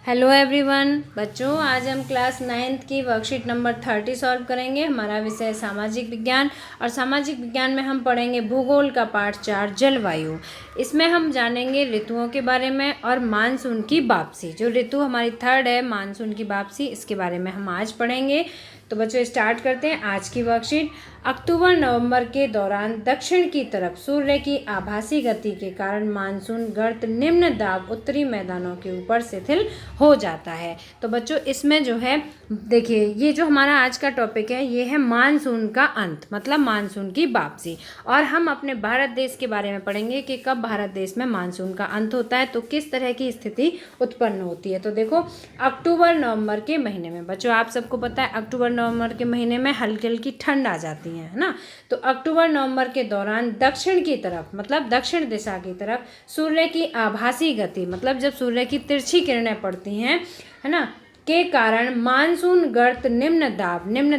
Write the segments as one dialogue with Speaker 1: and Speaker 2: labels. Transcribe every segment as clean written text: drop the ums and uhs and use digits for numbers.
Speaker 1: Hello everyone बच्चों, आज हम क्लास 9th की वर्कशीट नंबर 30 सॉल्व करेंगे। हमारा विषय है सामाजिक विज्ञान और सामाजिक विज्ञान में हम पढ़ेंगे भूगोल का पाठ 4 जलवायु। इसमें हम जानेंगे ऋतुओं के बारे में और मानसून की वापसी। जो ऋतु हमारी थर्ड है मानसून की वापसी, इसके बारे में हम आज पढ़ेंगे। तो बच्चों स्टार्ट करते हैं आज की वर्कशीट। अक्टूबर नवंबर के दौरान दक्षिण की तरफ सूर्य की आभासी गति के कारण मानसून गर्त निम्न दाब उत्तरी मैदानों के ऊपर शिथिल हो जाता है। तो बच्चों इसमें जो है देखिए, ये जो हमारा आज का टॉपिक है ये है मानसून का अंत, मतलब मानसून की वापसी। और हम अपने भारत देश के बारे में पढ़ेंगे कि कब भारत देश में मानसून का अंत होता है, तो किस तरह की स्थिति उत्पन्न होती है। तो देखो, अक्टूबर नवंबर के महीने में बच्चों आप सबको पता है अक्टूबर नवंबर के महीने में हल्की हल्की ठंड आ जाती है ना। तो अक्टूबर नवंबर के दौरान दक्षिण की तरफ, मतलब दक्षिण दिशा की तरफ सूर्य की आभासी गति, मतलब जब सूर्य की तिरछी किरणें पड़ती हैं है ना, के कारण मानसून गर्त निम्न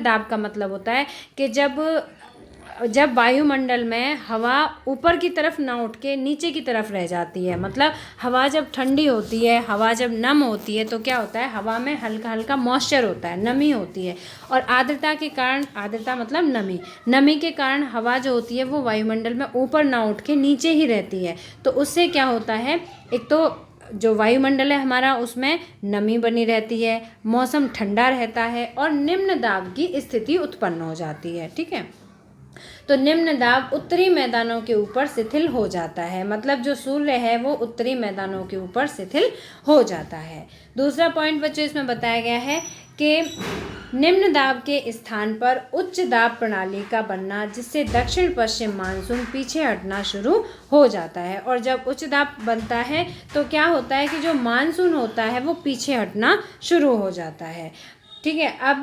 Speaker 1: दाब का मतलब होता है कि जब वायुमंडल में हवा ऊपर की तरफ ना उठ के नीचे की तरफ रह जाती है, मतलब हवा जब ठंडी होती है, हवा जब नम होती है तो क्या होता है, हवा में हल्का हल्का मॉइस्चर होता है, नमी होती है। और आर्द्रता के कारण, आर्द्रता मतलब नमी के कारण हवा जो होती है वो वायुमंडल में ऊपर ना उठ के नीचे ही रहती है। तो उससे क्या होता है, एक तो जो वायुमंडल है हमारा उसमें नमी बनी रहती है, मौसम ठंडा रहता है और निम्न दाब की स्थिति उत्पन्न हो जाती है। ठीक है, तो निम्न दाब उत्तरी मैदानों के ऊपर शिथिल हो जाता है, मतलब जो सूर्य है वो उत्तरी मैदानों के ऊपर शिथिल हो जाता है। दूसरा पॉइंट बच्चों इसमें बताया गया है कि निम्न दाब के स्थान पर उच्च दाब प्रणाली का बनना, जिससे दक्षिण पश्चिम मानसून पीछे हटना शुरू हो जाता है। और जब उच्च दाब बनता है तो क्या होता है कि जो मानसून होता है वो पीछे हटना शुरू हो जाता है। ठीक है, अब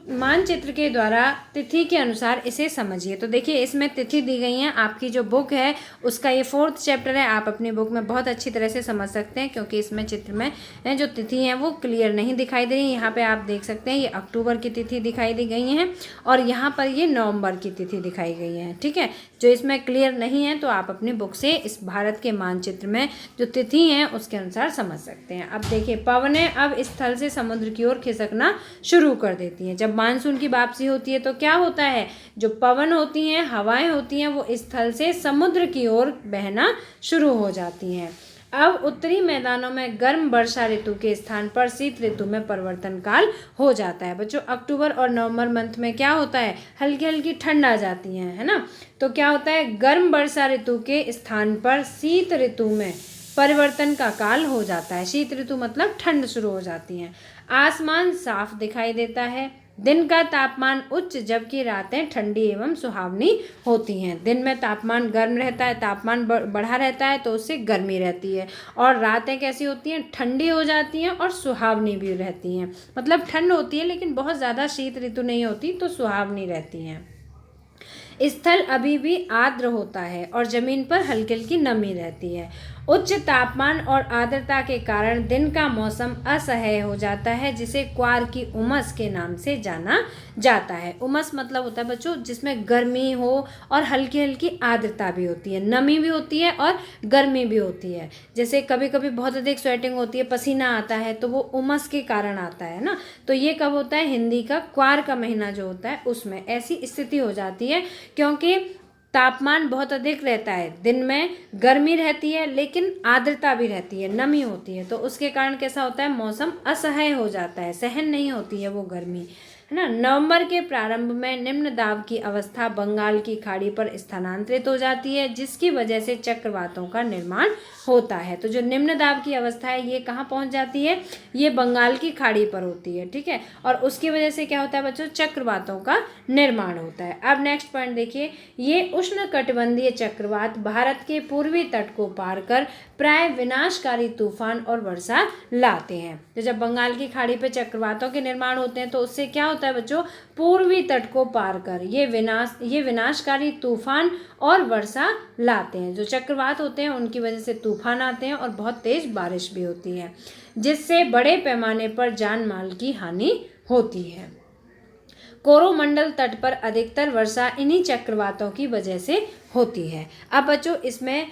Speaker 1: मानचित्र के द्वारा तिथि के अनुसार इसे समझिए। तो देखिए इसमें तिथि दी गई हैं, आपकी जो बुक है उसका ये 4th चैप्टर है, आप अपनी बुक में बहुत अच्छी तरह से समझ सकते हैं, क्योंकि इसमें चित्र में जो तिथि हैं वो क्लियर नहीं दिखाई दे रही। यहाँ पे आप देख सकते हैं ये अक्टूबर की तिथि दिखाई दी गई हैं और यहाँ पर ये नवंबर की तिथि दिखाई गई है। ठीक है, जो इसमें क्लियर नहीं है तो आप अपनी बुक से इस भारत के मानचित्र में जो तिथि हैं उसके अनुसार समझ सकते हैं। अब देखिए, पवनें अब स्थल से समुद्र की ओर खिसकना शुरू कर देती हैं। जब मानसून की वापसी होती है तो क्या होता है, जो पवन होती हैं, हवाएं होती हैं, वो स्थल से समुद्र की ओर बहना शुरू हो जाती हैं। अब उत्तरी मैदानों में गर्म वर्षा ऋतु के स्थान पर शीत ऋतु में परिवर्तन काल हो जाता है। बच्चों अक्टूबर और नवंबर मंथ में क्या होता है, हल्की हल्की ठंड आ जाती है ना। तो क्या होता है, गर्म वर्षा ऋतु के स्थान पर शीत ऋतु में परिवर्तन का काल हो जाता है। शीत ऋतु मतलब ठंड शुरू हो जाती है। आसमान साफ दिखाई देता है, दिन का तापमान उच्च जबकि रातें ठंडी एवं सुहावनी होती हैं। दिन में तापमान गर्म रहता है, तापमान बढ़ा रहता है तो उससे गर्मी रहती है, और रातें कैसी होती हैं, ठंडी हो जाती हैं और सुहावनी भी रहती हैं। मतलब ठंड होती है लेकिन बहुत ज़्यादा शीत ऋतु नहीं होती, तो सुहावनी रहती हैं। स्थल अभी भी आर्द्र होता है और जमीन पर हल्की हल्की नमी रहती है। उच्च तापमान और आर्द्रता के कारण दिन का मौसम असह्य हो जाता है, जिसे क्वार की उमस के नाम से जाना जाता है। उमस मतलब होता है बच्चों जिसमें गर्मी हो और हल्की हल्की आर्द्रता भी होती है, नमी भी होती है और गर्मी भी होती है। जैसे कभी कभी बहुत अधिक स्वेटिंग होती है, पसीना आता है, तो वो उमस के कारण आता है ना। तो ये कब होता है, हिंदी का क्वार का महीना जो होता है उसमें ऐसी स्थिति हो जाती है, क्योंकि तापमान बहुत अधिक रहता है, दिन में गर्मी रहती है लेकिन आर्द्रता भी रहती है, नमी होती है। तो उसके कारण कैसा होता है, मौसम असह्य हो जाता है, सहन नहीं होती है वो गर्मी, है ना। नवंबर के प्रारंभ में निम्न दाब की अवस्था बंगाल की खाड़ी पर स्थानांतरित हो जाती है, जिसकी वजह से चक्रवातों का निर्माण होता है। तो जो निम्न दाब की अवस्था है ये कहाँ पहुँच जाती है, ये बंगाल की खाड़ी पर होती है। ठीक है, और उसकी वजह से क्या होता है बच्चों, चक्रवातों का निर्माण होता है। अब नेक्स्ट पॉइंट देखिए, ये उष्णकटिबंधीय चक्रवात भारत के पूर्वी तट को पार कर प्राय विनाशकारी तूफान और वर्षा लाते हैं। तो जब बंगाल की खाड़ी पर चक्रवातों के निर्माण होते हैं तो उससे क्या होता है बच्चों, पूर्वी तट को पार कर ये विनाशकारी तूफान और वर्षा लाते हैं। जो चक्रवात होते हैं उनकी वजह से तूफान आते हैं और बहुत तेज बारिश भी होती है, जिससे बड़े पैमाने पर जान माल की हानि होती है। कोरोमंडल तट पर अधिकतर वर्षा इन्हीं चक्रवातों की वजह से होती है। अब बच्चों इसमें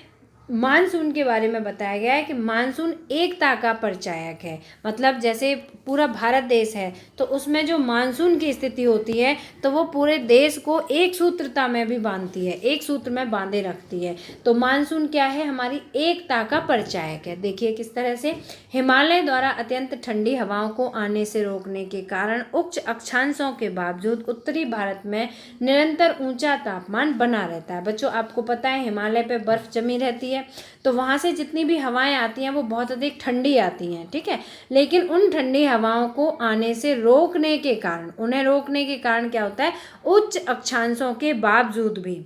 Speaker 1: मानसून के बारे में बताया गया है कि मानसून एकता का परिचायक है। मतलब जैसे पूरा भारत देश है तो उसमें जो मानसून की स्थिति होती है तो वो पूरे देश को एक सूत्रता में भी बांधती है, एक सूत्र में बांधे रखती है। तो मानसून क्या है, हमारी एकता का परिचायक है। देखिए किस तरह से, हिमालय द्वारा अत्यंत ठंडी हवाओं को आने से रोकने के कारण उच्च अक्षांशों के बावजूद उत्तरी भारत में निरंतर ऊंचा तापमान बना रहता है। बच्चों आपको पता है हिमालय पे बर्फ जमी रहती है, तो वहाँ से जितनी भी हवाएं आती हैं वो बहुत अधिक ठंडी आती हैं, ठीक है। लेकिन उन ठंडी हवाओं को आने से रोकने के कारण, उन्हें रोकने के कारण क्या होता है, उच्च अक्षांशों के बावजूद भी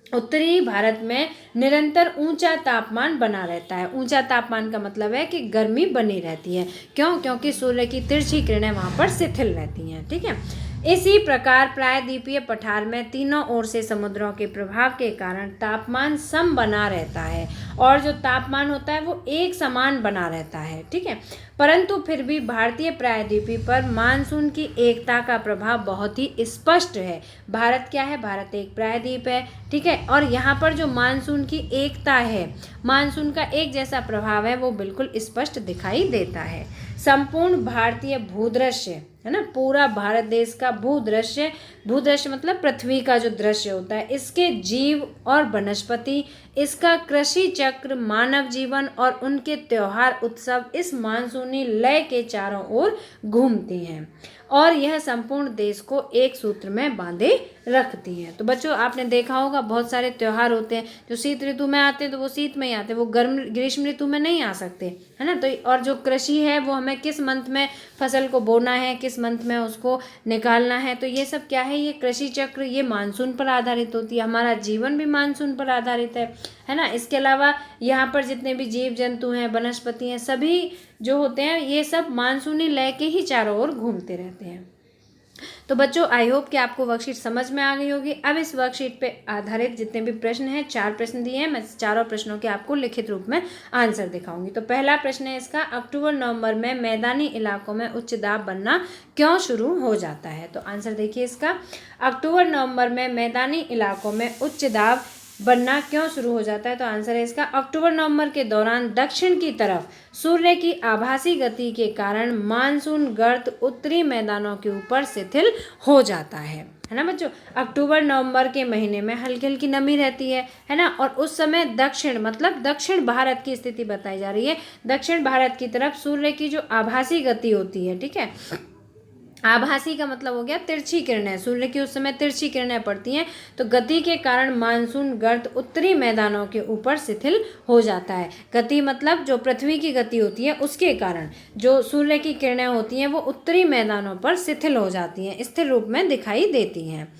Speaker 1: उत्तरी भारत में निरंतर ऊंचा तापमान बना रहता है। ऊंचा तापमान का मतलब है कि गर्मी बनी रहती है। क्यों? क्योंकि सूर्य की तिरछी किरणें वहाँ पर शिथिल रहती हैं, ठीक है। इसी प्रकार प्रायद्वीपीय पठार में तीनों ओर से समुद्रों के प्रभाव के कारण तापमान सम बना रहता है और जो तापमान होता है वो एक समान बना रहता है, ठीक है। परंतु फिर भी भारतीय प्रायद्वीपी पर मानसून की एकता का प्रभाव बहुत ही स्पष्ट है। भारत क्या है, भारत एक प्रायद्वीप है, ठीक है। और यहाँ पर जो मानसून की एकता है, मानसून का एक जैसा प्रभाव है वो बिल्कुल स्पष्ट दिखाई देता है। संपूर्ण भारतीय भूदृश्य है ना, पूरा भारत देश का भूदृश्य, भूदृश्य मतलब पृथ्वी का जो दृश्य होता है, इसके जीव और वनस्पति, इसका कृषि चक्र, मानव जीवन और उनके त्योहार उत्सव इस मानसूनी लय के चारों ओर घूमती हैं और यह संपूर्ण देश को एक सूत्र में बांधे रखती हैं। तो बच्चों आपने देखा होगा बहुत सारे त्यौहार होते हैं जो शीत ऋतु में आते हैं तो वो शीत में ही आते हैं, वो ग्रीष्म ऋतु में नहीं आ सकते, है ना। तो और जो कृषि है वो हमें किस मंथ में फसल को बोना है, किस मंथ में उसको निकालना है, तो ये सब क्या है, ये कृषि चक्र, ये मानसून पर आधारित होती है। हमारा जीवन भी मानसून पर आधारित है ना। इसके अलावा यहाँ पर जितने भी जीव जंतु हैं, वनस्पति हैं, सभी जो होते हैं ये सब मानसूनी लय के ही चारों ओर घूमते रहते हैं। तो बच्चों आई होप कि आपको वर्कशीट समझ में आ गई होगी। अब इस वर्कशीट पे आधारित जितने भी प्रश्न हैं, 4 प्रश्न दिए हैं, मैं चारों प्रश्नों के आपको लिखित रूप में आंसर दिखाऊंगी। तो पहला प्रश्न है इसका, अक्टूबर नवंबर में मैदानी इलाकों में उच्च दाब बनना क्यों शुरू हो जाता है। तो आंसर देखिए इसका, अक्टूबर नवंबर में मैदानी इलाकों में उच्च दाब बनना क्यों शुरू हो जाता है। तो आंसर है इसका, अक्टूबर नवंबर के दौरान दक्षिण की तरफ सूर्य की आभासी गति के कारण मानसून गर्त उत्तरी मैदानों के ऊपर शिथिल हो जाता है ना बच्चों। अक्टूबर नवंबर के महीने में हल्की हल्की नमी रहती है ना, और उस समय दक्षिण मतलब दक्षिण भारत की स्थिति बताई जा रही है। दक्षिण भारत की तरफ सूर्य की जो आभासी गति होती है, ठीक है, आभासी का मतलब हो गया तिरछी किरणें, सूर्य की उस समय तिरछी किरणें पड़ती हैं, तो गति के कारण मानसून गर्त उत्तरी मैदानों के ऊपर शिथिल हो जाता है। गति मतलब जो पृथ्वी की गति होती है उसके कारण जो सूर्य की किरणें होती हैं वो उत्तरी मैदानों पर शिथिल हो जाती हैं, स्थिर रूप में दिखाई देती हैं,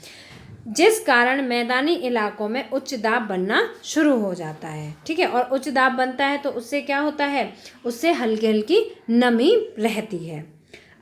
Speaker 1: जिस कारण मैदानी इलाकों में उच्च दाब बनना शुरू हो जाता है, ठीक है। और उच्च दाब बनता है तो उससे क्या होता है, उससे हल्की हल्की नमी रहती है।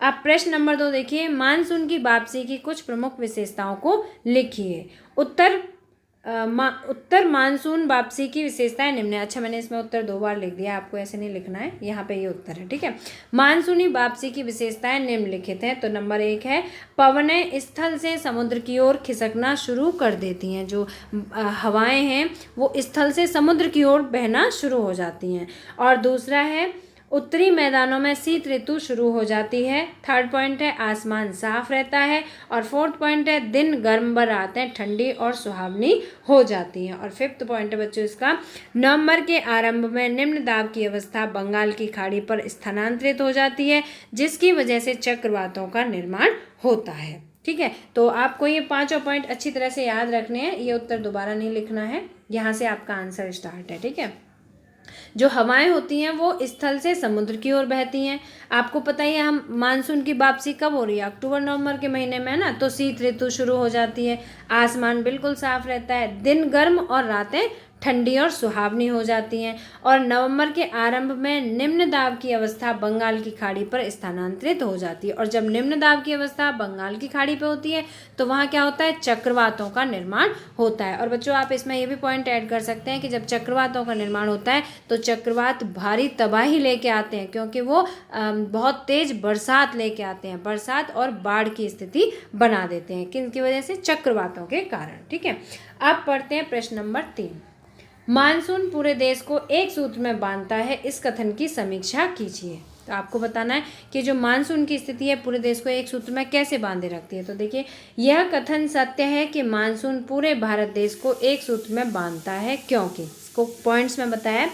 Speaker 1: अब प्रश्न नंबर 2 देखिए, मानसून की वापसी की कुछ प्रमुख विशेषताओं को लिखिए। उत्तर मानसून वापसी की विशेषताएं निम्न है। अच्छा मैंने इसमें उत्तर 2 बार लिख दिया, आपको ऐसे नहीं लिखना है, यहाँ पे ये उत्तर है, ठीक है। मानसूनी वापसी की विशेषताएं निम्नलिखित हैं। तो नंबर 1 है, पवनें स्थल से समुद्र की ओर खिसकना शुरू कर देती हैं। जो हवाएं हैं वो स्थल से समुद्र की ओर बहना शुरू हो जाती हैं। और दूसरा है, उत्तरी मैदानों में शीत ऋतु शुरू हो जाती है। थर्ड पॉइंट है, आसमान साफ रहता है। और फोर्थ पॉइंट है, दिन गर्म बर आते हैं, ठंडी और सुहावनी हो जाती है। और फिफ्थ पॉइंट है बच्चों इसका, नवंबर के आरंभ में निम्न दाब की अवस्था बंगाल की खाड़ी पर स्थानांतरित हो जाती है, जिसकी वजह से चक्रवातों का निर्माण होता है, ठीक है। तो आपको ये 5 पॉइंट अच्छी तरह से याद रखने हैं, ये उत्तर दोबारा नहीं लिखना है, यहाँ से आपका आंसर स्टार्ट है, ठीक है। जो हवाएं होती हैं वो स्थल से समुद्र की ओर बहती हैं। आपको पता ही है हम मानसून की वापसी कब हो रही है, अक्टूबर नवंबर के महीने में, है ना। तो शीत ऋतु शुरू हो जाती है, आसमान बिल्कुल साफ रहता है, दिन गर्म और रातें ठंडी और सुहावनी हो जाती हैं। और नवंबर के आरंभ में निम्न दाब की अवस्था बंगाल की खाड़ी पर स्थानांतरित हो जाती है। और जब निम्न दाब की अवस्था बंगाल की खाड़ी पर होती है तो वहाँ क्या होता है, चक्रवातों का निर्माण होता है। और बच्चों आप इसमें ये भी पॉइंट ऐड कर सकते हैं कि जब चक्रवातों का निर्माण होता है तो चक्रवात भारी तबाही लेके आते हैं, क्योंकि वो बहुत तेज बरसात लेके आते हैं, बरसात और बाढ़ की स्थिति बना देते हैं, किनकी वजह से, चक्रवातों के कारण, ठीक है। अब पढ़ते हैं प्रश्न नंबर 3। मानसून पूरे देश को एक सूत्र में बांधता है, इस कथन की समीक्षा कीजिए। तो आपको बताना है कि जो मानसून की स्थिति है पूरे देश को एक सूत्र में कैसे बांधे रखती है। तो देखिए, यह कथन सत्य है कि मानसून पूरे भारत देश को एक सूत्र में बांधता है, क्योंकि इसको पॉइंट्स में बताया,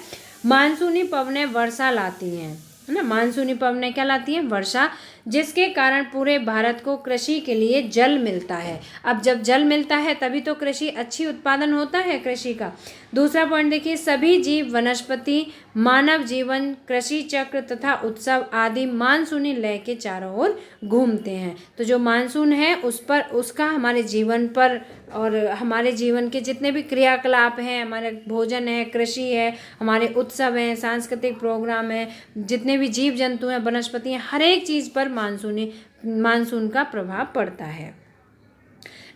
Speaker 1: मानसूनी पवनें वर्षा लाती हैं, है ना। मानसूनी पवनें क्या लाती हैं? वर्षा, जिसके कारण पूरे भारत को कृषि के लिए जल मिलता है। अब जब जल मिलता है तभी तो कृषि अच्छी उत्पादन होता है कृषि का। दूसरा पॉइंट देखिए, सभी जीव, वनस्पति, मानव जीवन, कृषि चक्र तथा उत्सव आदि मानसूनी लय के चारों ओर घूमते हैं। तो जो मानसून है उस पर, उसका हमारे जीवन पर और हमारे जीवन के जितने भी क्रियाकलाप हैं, हमारे भोजन है, कृषि है, हमारे उत्सव हैं, सांस्कृतिक प्रोग्राम है, जितने भी जीव जंतु हैं, वनस्पति हैं, हर एक चीज़ पर मानसून का प्रभाव पड़ता है।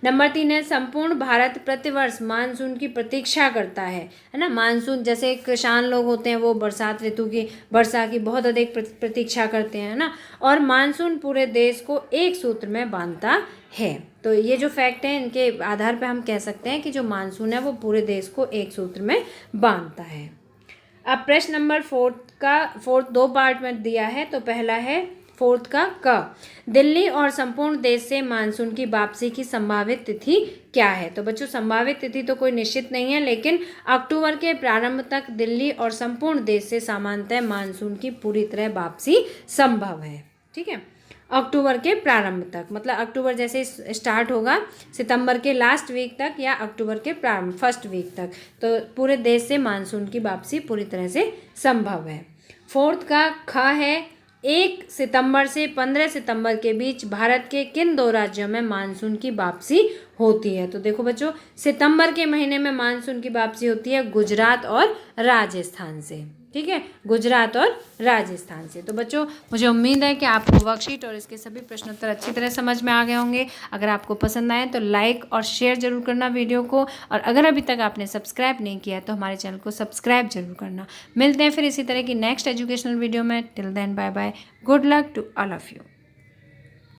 Speaker 1: नंबर 3 है, संपूर्ण भारत प्रतिवर्ष मानसून की प्रतीक्षा करता है ना। मानसून, जैसे किसान लोग होते हैं वो बरसात ऋतु की, वर्षा की बहुत अधिक प्रतीक्षा करते हैं ना। और मानसून पूरे देश को एक सूत्र में बांधता है। तो ये जो फैक्ट है इनके आधार पर हम कह सकते हैं कि जो मानसून है वो पूरे देश को एक सूत्र में बांधता है। अब प्रश्न नंबर 4 दो पार्ट में दिया है। तो पहला है 4 का क, दिल्ली और संपूर्ण देश से मानसून की वापसी की संभावित तिथि क्या है। तो बच्चों, संभावित तिथि तो कोई निश्चित नहीं है, लेकिन अक्टूबर के प्रारंभ तक दिल्ली और संपूर्ण देश से सामान्यतः मानसून की पूरी तरह वापसी संभव है। ठीक है, अक्टूबर के प्रारंभ तक, मतलब अक्टूबर जैसे स्टार्ट होगा सितंबर के लास्ट वीक तक या अक्टूबर के प्रारंभ फर्स्ट वीक तक, तो पूरे देश से मानसून की वापसी पूरी तरह से संभव है। 4 का ख है, 1 सितंबर से 15 सितंबर के बीच भारत के किन 2 राज्यों में मानसून की वापसी होती है। तो देखो बच्चों, सितंबर के महीने में मानसून की वापसी होती है गुजरात और राजस्थान से। ठीक है, गुजरात और राजस्थान से। तो बच्चों, मुझे उम्मीद है कि आपको वर्कशीट और इसके सभी प्रश्नोत्तर अच्छी तरह समझ में आ गए होंगे। अगर आपको पसंद आए तो लाइक और शेयर जरूर करना वीडियो को, और अगर अभी तक आपने सब्सक्राइब नहीं किया तो हमारे चैनल को सब्सक्राइब जरूर करना। मिलते हैं फिर इसी तरह की नेक्स्ट एजुकेशनल वीडियो में। Till then, bye bye, good luck to all of you.